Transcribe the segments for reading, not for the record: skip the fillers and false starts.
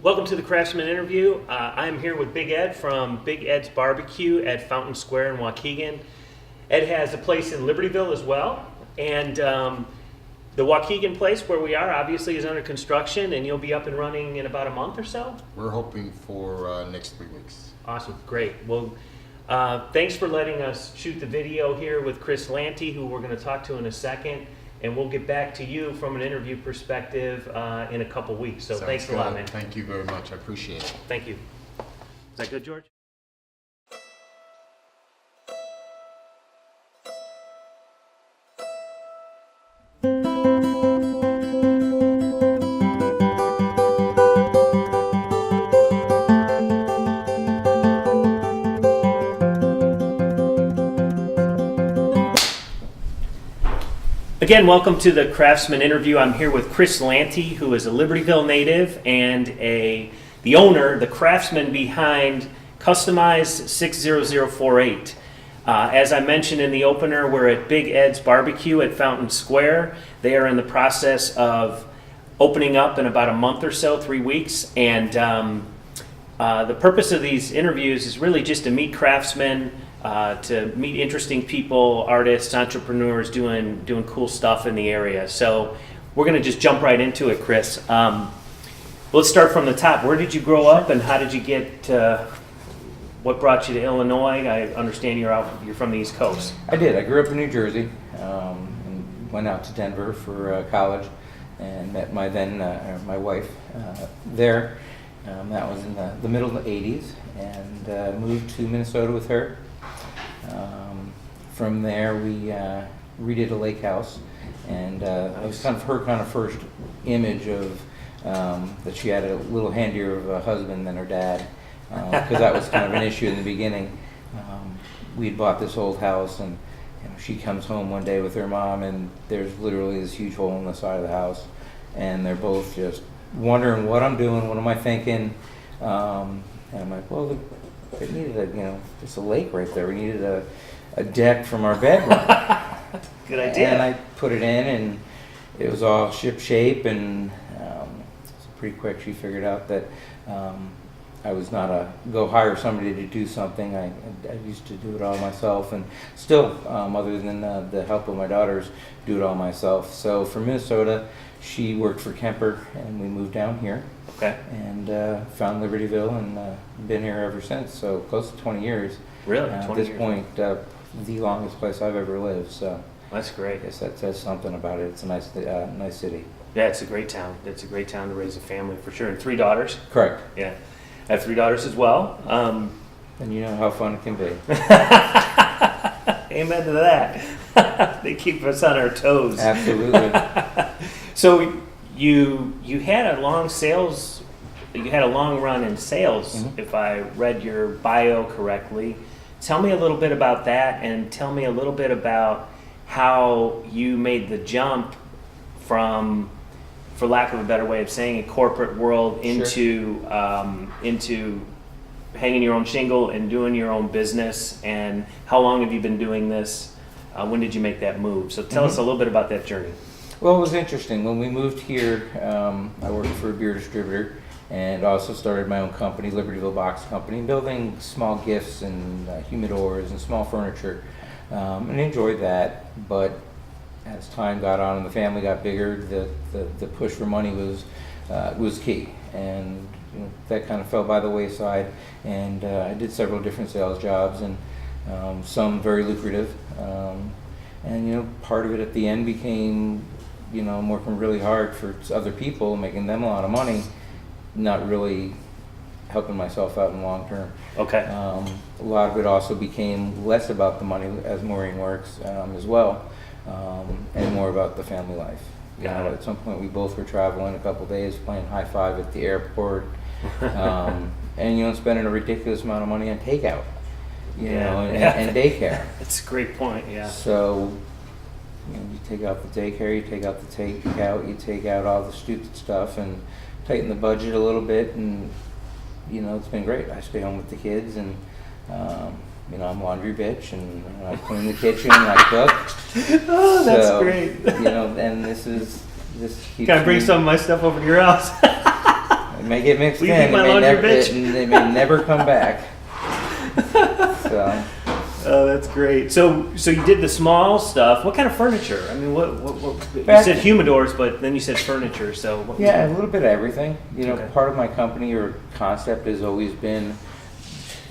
Welcome to the Craftsman interview. I'm here with Big Ed from Big Ed's Barbecue at Fountain Square in Waukegan. Ed has a place in Libertyville as well, and the Waukegan place where we are obviously is under construction, and you'll be up and running in about a month or so? We're hoping for next 3 weeks. Awesome, great. Well, thanks for letting us shoot the video here with Chris Lanty, who we're going to talk to in a second. And we'll get back to you from an interview perspective in a couple weeks. So thanks a lot, man. Thank you very much. I appreciate it. Thank you. Is that good, George? Again, welcome to the Craftsman interview. I'm here with Chris Lanty, who is a Libertyville native and the owner, the craftsman behind Customized 60048. As I mentioned in the opener, we're at Big Ed's Barbecue at Fountain Square. They are in the process of opening up in about a month or so, 3 weeks. And the purpose of these interviews is really just to meet craftsmen, to meet interesting people, artists, entrepreneurs doing cool stuff in the area. So we're going to just jump right into it, Chris. Let's start from the top. Where did you grow up, and how did you get what brought you to Illinois? I understand you're from the East Coast. I did. I grew up in New Jersey, and went out to Denver for college, and met my wife there. That was in the middle of the 80s, and moved to Minnesota with her. From there, we redid a lake house, and it was kind of her first image of that she had a little handier of a husband than her dad, because that was kind of an issue in the beginning. We had bought this old house, and she comes home one day with her mom, and there's literally this huge hole in the side of the house, and they're both just wondering what I'm doing, what am I thinking, and I'm like, well, it needed just a lake right there. We needed a deck from our bedroom. Good idea. And I put it in, and it was all ship shape, and so pretty quick she figured out that I was not go hire somebody to do something. I used to do it all myself, and still, other than the help of my daughters, do it all myself. So from Minnesota, she worked for Kemper, and we moved down here. Okay. And found Libertyville, and been here ever since. So close to 20 years. Really? 20 at this years. point, the longest place I've ever lived. So That's great. I guess that says something about it. It's a nice city. Yeah, it's a great town. It's a great town to raise a family for sure. And 3 daughters. Correct. Yeah, I have 3 daughters as well. And you know how fun it can be. Amen to that. They keep us on our toes. Absolutely. So you had a long run in sales, Mm-hmm. if I read your bio correctly. Tell me a little bit about that, and tell me a little bit about how you made the jump from, for lack of a better way of saying it, corporate world into hanging your own shingle and doing your own business. And how long have you been doing this? When did you make that move? So tell us a little bit about that journey. Well, it was interesting. When we moved here, I worked for a beer distributor and also started my own company, Libertyville Box Company, building small gifts and humidors and small furniture, and enjoyed that. But as time got on and the family got bigger, the push for money was key, and that kind of fell by the wayside. And I did several different sales jobs, and some very lucrative. And part of it at the end became I'm working really hard for other people, making them a lot of money, not really helping myself out in the long term. Okay. A lot of it also became less about the money as Maureen works as well, and more about the family life. At some point we both were traveling a couple days, playing high five at the airport, and spending a ridiculous amount of money on takeout, and daycare. That's a great point. Yeah. So you take out the daycare, you take out the takeout, you take out all the stupid stuff, and tighten the budget a little bit, and it's been great. I stay home with the kids, and I'm a laundry bitch, and I clean the kitchen, and I cook. Oh, that's great. And this keeps Can I bring some of my stuff over to your house? It may get mixed Will you in. be my It may laundry never, bitch? it may never come back. So, Oh, that's great. So you did the small stuff. What kind of furniture? I mean, what you Back- said humidors, but then you said furniture. So what yeah, a little bit of everything. You know, Okay. part of my company or concept has always been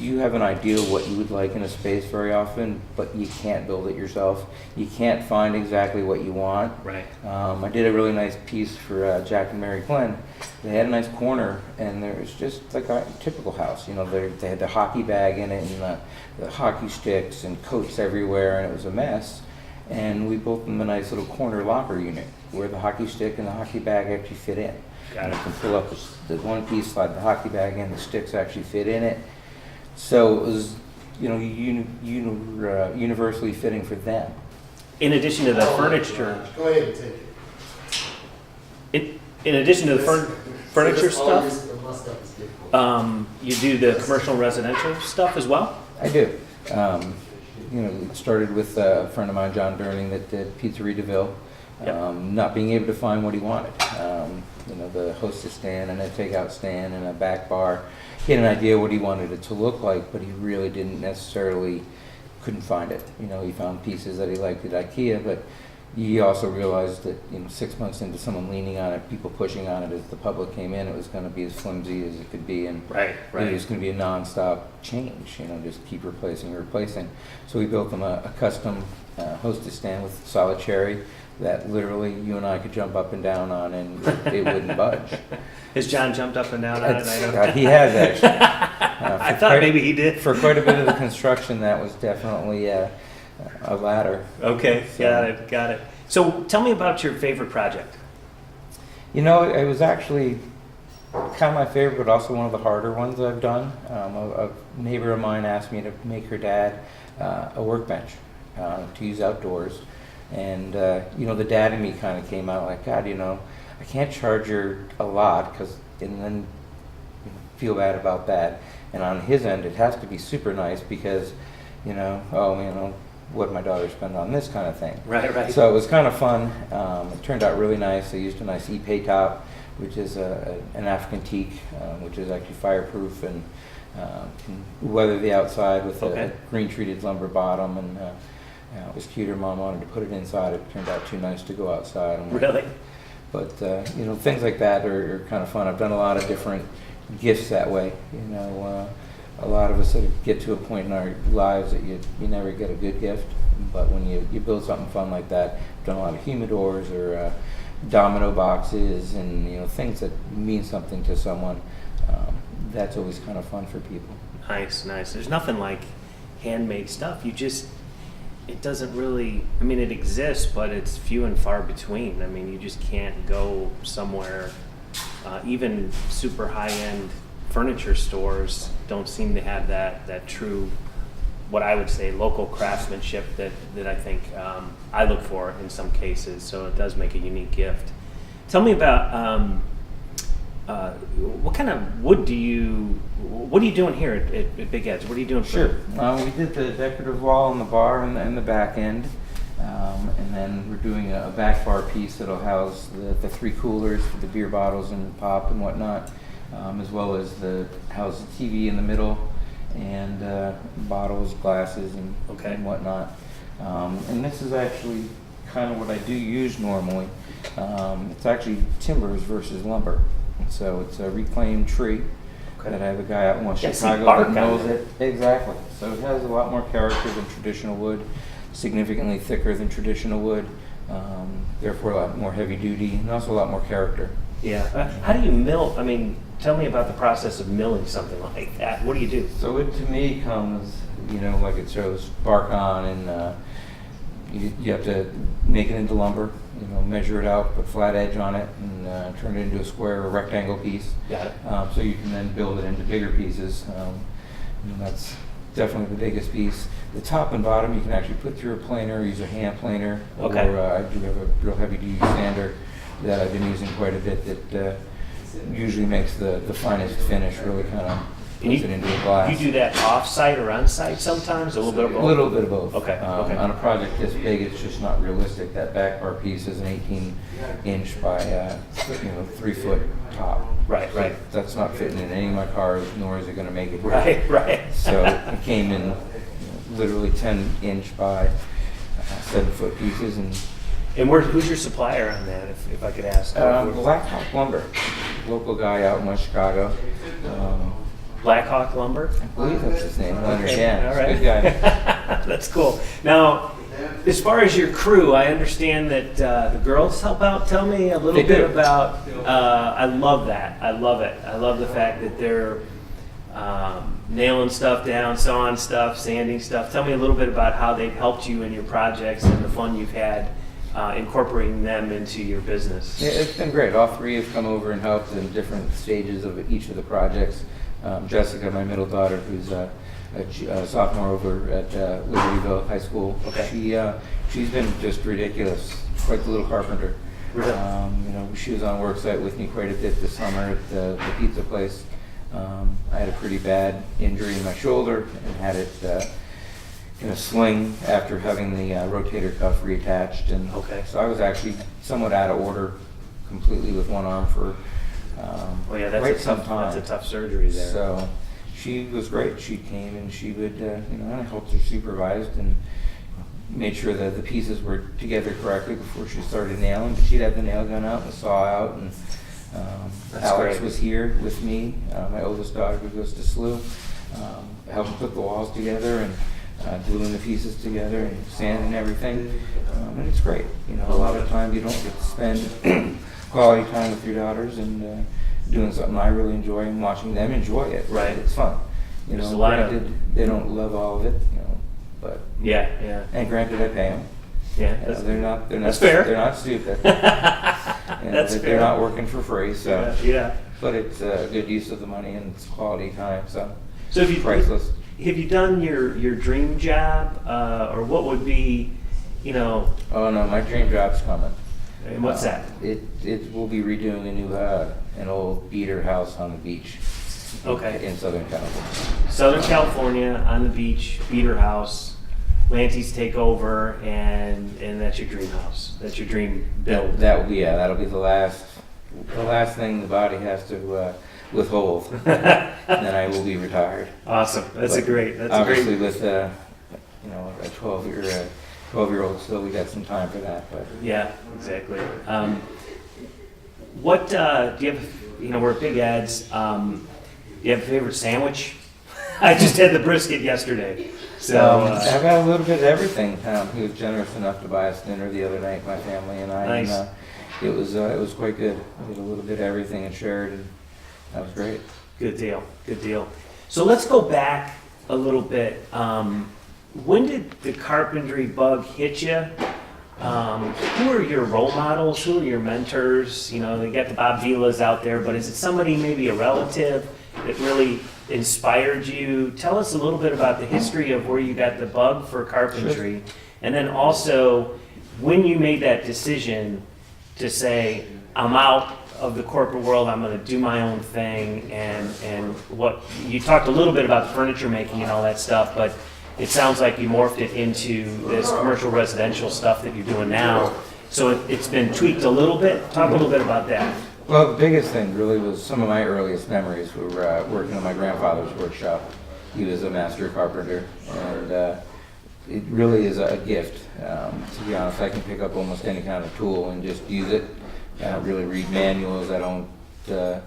you have an idea of what you would like in a space very often, but you can't build it yourself. You can't find exactly what you want. Right. I did a really nice piece for Jack and Mary Glenn. They had a nice corner, and there was just like a typical house. You know, they had the hockey bag in it, and the hockey sticks, and coats everywhere, and it was a mess. And we built them a nice little corner locker unit where the hockey stick and the hockey bag actually fit in. Got it. You can pull up the one piece, slide the hockey bag in, the sticks actually fit in it. So it was, you know, universally fitting for them. In addition to the furniture, Go ahead and take it. in addition to the furniture This always- stuff, the must stuff is difficult. you do the commercial and residential stuff as well. I do. You know, it started with a friend of mine, John Durning, that did Pizzeria DeVille. Yep. Not being able to find what he wanted. You know, the hostess stand and a takeout stand and a back bar. He had an idea what he wanted it to look like, but he really didn't necessarily, couldn't find it. You know, he found pieces that he liked at IKEA, but he also realized that, you know, 6 months into someone leaning on it, people pushing on it as the public came in, it was going to be as flimsy as it could be, and Right. it was going to be a non-stop change, you know, just keep replacing. So we built them a custom hostess stand with solid cherry that literally you and I could jump up and down on, and it wouldn't budge. Has John jumped up and down on it? I don't. He has actually. I thought maybe he did. For quite a bit of the construction, that was definitely a ladder. Okay, So- got it. So tell me about your favorite project. You know, it was actually kind of my favorite, but also one of the harder ones I've done. A neighbor of mine asked me to make her dad a workbench to use outdoors. And, you know, the dad in me kind of came out like, God, you know, I can't charge her a lot and then feel bad about that. And on his end, it has to be super nice because, you know, what my daughter spend on this kind of thing. Right. So it was kind of fun. It turned out really nice. I used a nice epay top, which is an African teak, which is actually fireproof and can weather the outside with a green treated lumber bottom. And it was cute. Her mom wanted to put it inside. It turned out too nice to go outside. Really? But you know, things like that are kind of fun. I've done a lot of different gifts that way. You know, a lot of us sort of get to a point in our lives that you never get a good gift. But when you build something fun like that, I've done a lot of humidors or domino boxes and, you know, things that mean something to someone. That's always kind of fun for people. Nice. There's nothing like handmade stuff. It doesn't really, I mean, it exists, but it's few and far between. I mean, you just can't go somewhere, even super high-end furniture stores don't seem to have that true, what I would say, local craftsmanship that I think I look for in some cases. So it does make a unique gift. Tell me about what kind of wood what are you doing here at Big Ed's? What are you doing? Sure. We did the decorative wall and the bar and the back end. And then we're doing a back bar piece that'll house the 3 coolers for the beer bottles and pop and whatnot, as well as house the TV in the middle and bottles, glasses, and whatnot. And this is actually kind of what I do use normally. It's actually timbers versus lumber. So it's a reclaimed tree that I have a guy out in West Chicago that knows it. Exactly. So it has a lot more character than traditional wood, significantly thicker than traditional wood, therefore a lot more heavy duty, and also a lot more character. Yeah. How do you mill? I mean, tell me about the process of milling something like that. What do you do? So it to me comes, you know, like it shows bark on, and you have to make it into lumber, you know, measure it out, put flat edge on it, and turn it into a square or rectangle piece. Got it. So you can then build it into bigger pieces. And that's definitely the biggest piece. The top and bottom you can actually put through a planer, use a hand planer, or I do have a real heavy duty sander that I've been using quite a bit that usually makes the finest finish really kind of And puts it into a glass. You do that off-site or on-site sometimes, a little bit of A both? little bit of both. Okay, okay. On a project this big, it's just not realistic. That back bar piece is an 18-inch by 3-foot top. Right, right. That's not fitting in any of my cars, nor is it going to make it. Right, right. So it came in literally 10-inch by 7-foot pieces, and Who's your supplier on that, if I could ask? Black Hawk Lumber, local guy out in West Chicago. Black Hawk Lumber? I believe that's his name. Leonard. Okay, Yeah, all he's right. a good guy. That's cool. Now, as far as your crew, I understand that the girls help out. Tell me a little They bit do. about. I love that. I love it. I love the fact that they're nailing stuff down, sawing stuff, sanding stuff. Tell me a little bit about how they've helped you in your projects and the fun you've had incorporating them into your business. Yeah, it's been great. All three have come over and helped in different stages of each of the projects. Jessica, my middle daughter, who's a sophomore over at Libertyville High School. Okay. She's been just ridiculous. Quite the little carpenter. Really? She was on work site with me quite a bit this summer at the pizza place. I had a pretty bad injury in my shoulder and had it in a sling after having the rotator cuff reattached. And Okay. so I was actually somewhat out of order completely with one arm for Well, yeah, quite some time. that's a tough surgery there. So she was great. She came and she would, I helped her supervised and made sure that the pieces were together correctly before she started nailing. But she'd have the nail gun out and the saw out. And That's Alex great. was here with me, my oldest daughter who goes to SLU, helping put the walls together and gluing the pieces together and sanding everything. And it's great. A lot of times you don't get to spend quality time with your daughters and doing something I really enjoy and watching them enjoy it. Right. It's fun. There's a lot of- Granted, they don't love all of it, but Yeah, yeah, and granted I pay them. yeah. They're not. that's fair. They're not stupid. That's they're fair. not working for free. So, Yeah. but it's a good use of the money and it's quality time. So, So priceless. have you done your dream job, or what would be, Oh no, my dream job's coming. and what's that? It will be redoing a new an old beater house on the beach. Okay. In Southern California. Southern California on the beach, beater house, Lanty's take over, and that's your dream house. That's your dream build. That'll be the last thing the body has to withhold. And then I will be retired. Awesome. That's But a great. obviously with a 12-year-old still, we got some time for that. But Yeah, exactly. What do you have? We're at Big Ed's. Do you have a favorite sandwich? I just had the brisket yesterday. So I've had a little bit of everything. He was generous enough to buy us dinner the other night, my family and I. Nice. And, it was quite good. We did a little bit of everything and shared, and that was great. good deal. Good deal. So let's go back a little bit. When did the carpentry bug hit you? Who are your role models? Who are your mentors? They got the Bob Vilas out there, but is it somebody, maybe a relative, that really inspired you? Tell us a little bit about the history of where you got the bug for carpentry, and then also when you made that decision to say, I'm out of the corporate world, I'm going to do my own thing, and what you talked a little bit about the furniture making and all that stuff, but it sounds like you morphed it into this commercial residential stuff that you're doing now. So it's been tweaked a little bit. Talk a little bit about that. Well, the biggest thing really was some of my earliest memories were working in my grandfather's workshop. He was a master carpenter, and it really is a gift. To be honest, I can pick up almost any kind of tool and just use it. I don't really read manuals. I don't. That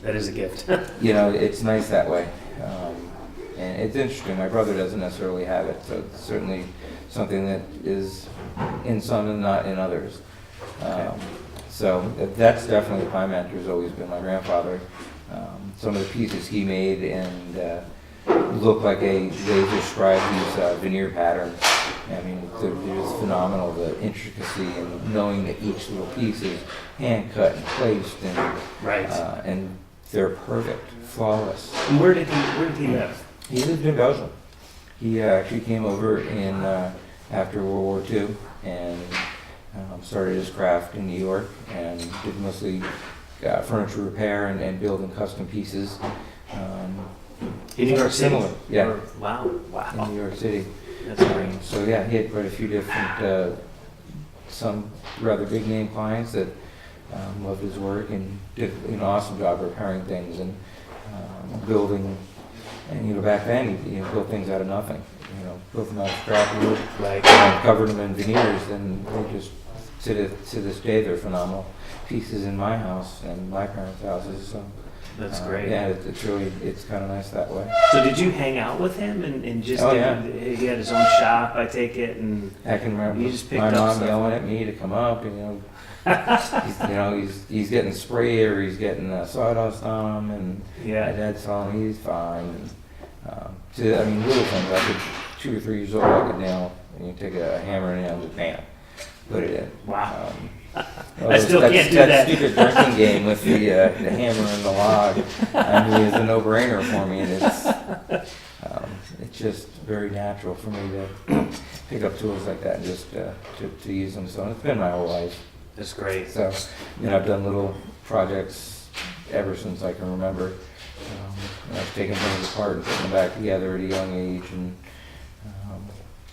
is a gift. It's nice that way. And it's interesting. My brother doesn't necessarily have it, so it's certainly something that is in some and not in others. So that's definitely my mentor's always been my grandfather. Some of the pieces he made and look like they describe these veneer patterns. I mean, they're just phenomenal, the intricacy and knowing that each little piece is hand cut and placed and Right. and they're perfect, flawless. And where did he live? He lived in Belgium. He actually came over in after World War II and started his craft in New York and did mostly furniture repair and building custom pieces. In New York City? Similar, yeah. Wow. In New York City. That's great. So yeah, he had quite a few different, some rather big name clients that loved his work and did an awesome job repairing things and building. And back then he built things out of nothing. Built them out of scrap wood, Right. covered them in veneers, and they just to this day they're phenomenal pieces in my house and my parents' houses. So. That's great. Yeah, it's kind of nice that way. So did you hang out with him and just, Oh, yeah. he had his own shop, I take it, and I can remember You just picked my up mom stuff. yelling at me to come up. He's getting spray or he's getting sawdust on him, and Yeah. my dad's telling me he's fine. And, little things. I could 2 or 3 years old, I could nail, and you take a hammer and nail and just bam, put it in. Wow. I still can't do that. That stupid drinking game with the hammer and the log, is a no-brainer for me, and it's just very natural for me to pick up tools like that and just to use them. So it's been my whole life. That's great. So I've done little projects ever since I can remember. I've taken things apart and put them back together at a young age, and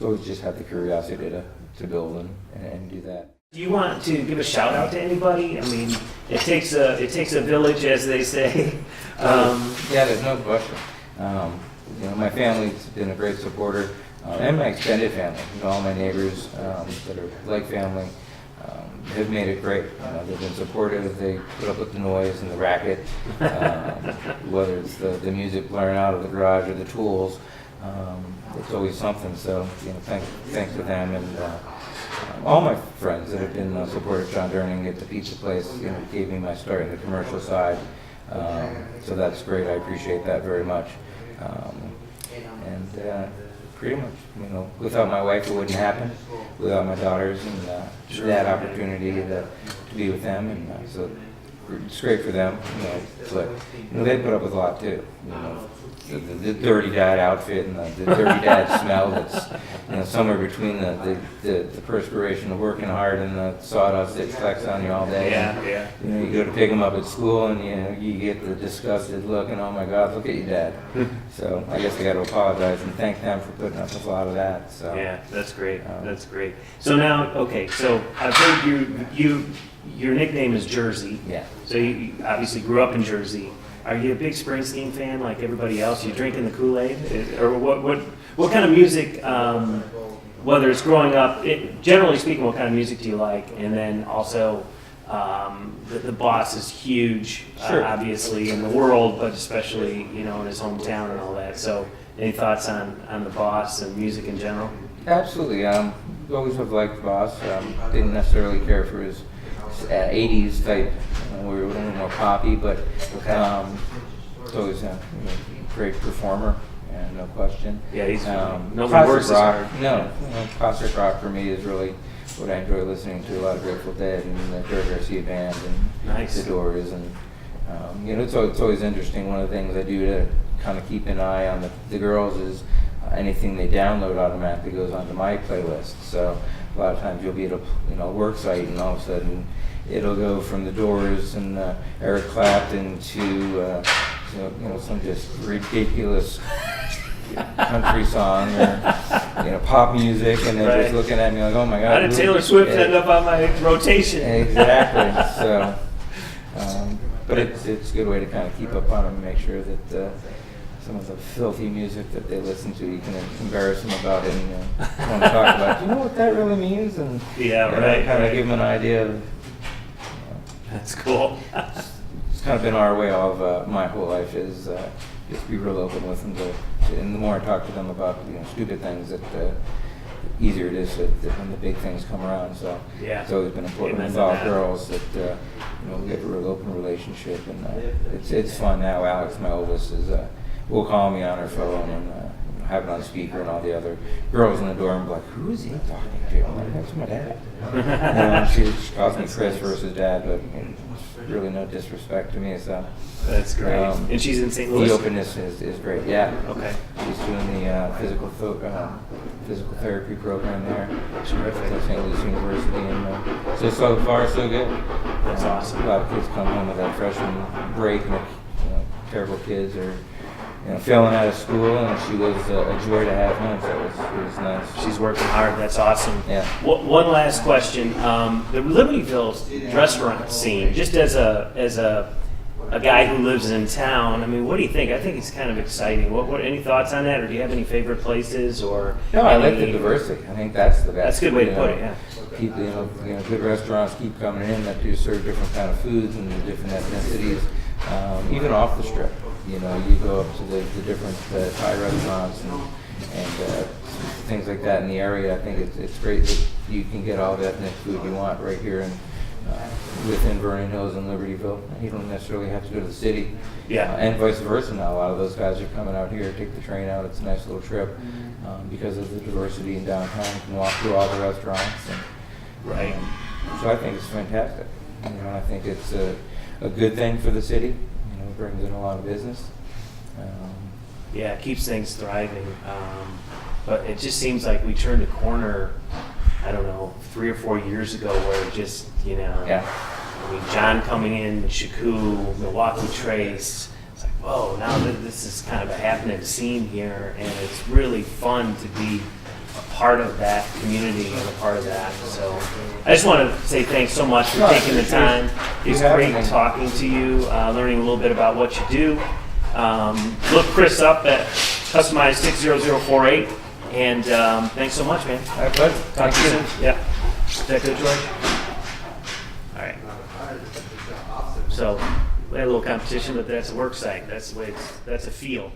always just had the curiosity to build and do that. Do you want to give a shout out to anybody? I mean, it takes a village, as they say. Yeah, there's no question. My family's been a great supporter, and my extended family. All my neighbors that are like family have made it great. They've been supportive. They put up with the noise and the racket, whether it's the music blaring out of the garage or the tools. It's always something. So thanks to them and. All my friends that have been supportive, John Durning at the pizza place, gave me my start in the commercial side. So that's great. I appreciate that very much. Pretty much, without my wife, it wouldn't happen. Without my daughters and that opportunity to be with them, and so it's great for them. But they put up with a lot too. The dirty dad outfit and the dirty dad smell that's somewhere between the perspiration of working hard and the sawdust that collects on you all day. Yeah. You go to pick them up at school and you get the disgusted look and oh my God, look at you, Dad. So I guess I got to apologize and thank them for putting up with a lot of that. So Yeah, that's great. That's great. So now, okay, so I've heard your nickname is Jersey. Yeah. So you obviously grew up in Jersey. Are you a big Springsteen fan like everybody else? You drinking the Kool-Aid? Or what kind of music, whether it's growing up, generally speaking, what kind of music do you like? And then also, the boss is huge, Sure. obviously, in the world, but especially, in his hometown and all that. So any thoughts on the boss and music in general? Absolutely. Always have liked Boss. Didn't necessarily care for his 80s type. We were a little more poppy, but he's always a great performer, and no question. Yeah, he's nobody Classic works as rock. hard. No, classic rock for me is really what I enjoy listening to. A lot of Grateful Dead and the Jerry Garcia band and Nice. the Doors, and it's always interesting. One of the things I do to kind of keep an eye on the girls is anything they download automatically goes onto my playlist. So a lot of times you'll be at a work site and all of a sudden it'll go from the Doors and Eric Clapton to some just ridiculous country song or pop music, and they're just Right. looking at me like, oh my God. How did Taylor Swift end up on my rotation? Exactly. So, but it's a good way to kind of keep up on them and make sure that some of the filthy music that they listen to, you can embarrass them about it and want to talk about. Do you know what that really means? And Yeah, right. Kind of right. give them an idea of. That's cool. It's kind of been our way all of my whole life is just be real open with them. And the more I talk to them about stupid things, that easier it is when the big things come around. So Yeah. it's always been important Amen with to all that. girls that we have a real open relationship, and it's fun now. Alex, my oldest, will call me on her phone and have it on speaker, and all the other girls in the dorm be like, "Who is he talking to?" I'm like, "That's my dad." She calls me Chris versus Dad, but really no disrespect to me. So That's great. And she's in St. Louis? the openness is great. Yeah. Okay. She's doing the physical therapy program there. Terrific. At St. Louis University, and so far so good. That's awesome. A lot of kids come home with that freshman break, and terrible kids or failing out of school, and she was a joy to have home. So it was nice. She's working hard. That's awesome. Yeah. One last question: the Libertyville restaurant scene, just as a guy who lives in town. I mean, what do you think? I think it's kind of exciting. What any thoughts on that, or do you have any favorite places or? No, I like the diversity. I think that's the best. That's a good way to put it. Yeah. People, good restaurants keep coming in that do serve different kind of foods and different ethnicities, even off the strip. You go up to the different Thai restaurants and things like that in the area. I think it's great that you can get all the ethnic food you want right here within Vernon Hills and Libertyville. You don't necessarily have to go to the city. Yeah. And vice versa now. A lot of those guys are coming out here, take the train out. It's a nice little trip because of the diversity in downtown. You can walk through all the restaurants. Right. So I think it's fantastic. I think it's a good thing for the city. It brings in a lot of business. Yeah, it keeps things thriving. But it just seems like we turned a corner, I don't know, 3 or 4 years ago where it just, Yeah. I mean, John coming in, Shaku, Milwaukee Trace, it's like, whoa, now this is kind of a happening scene here, and it's really fun to be a part of that community and a part of that. So I just want to say thanks so much for taking the time. It's great talking to you, learning a little bit about what you do. Look Chris up at Customized 60048, and thanks so much, man. My pleasure. Talk to you soon. Yeah. Is that good, George? All right. So we had a little competition, but that's a work site. That's the way that's a feel.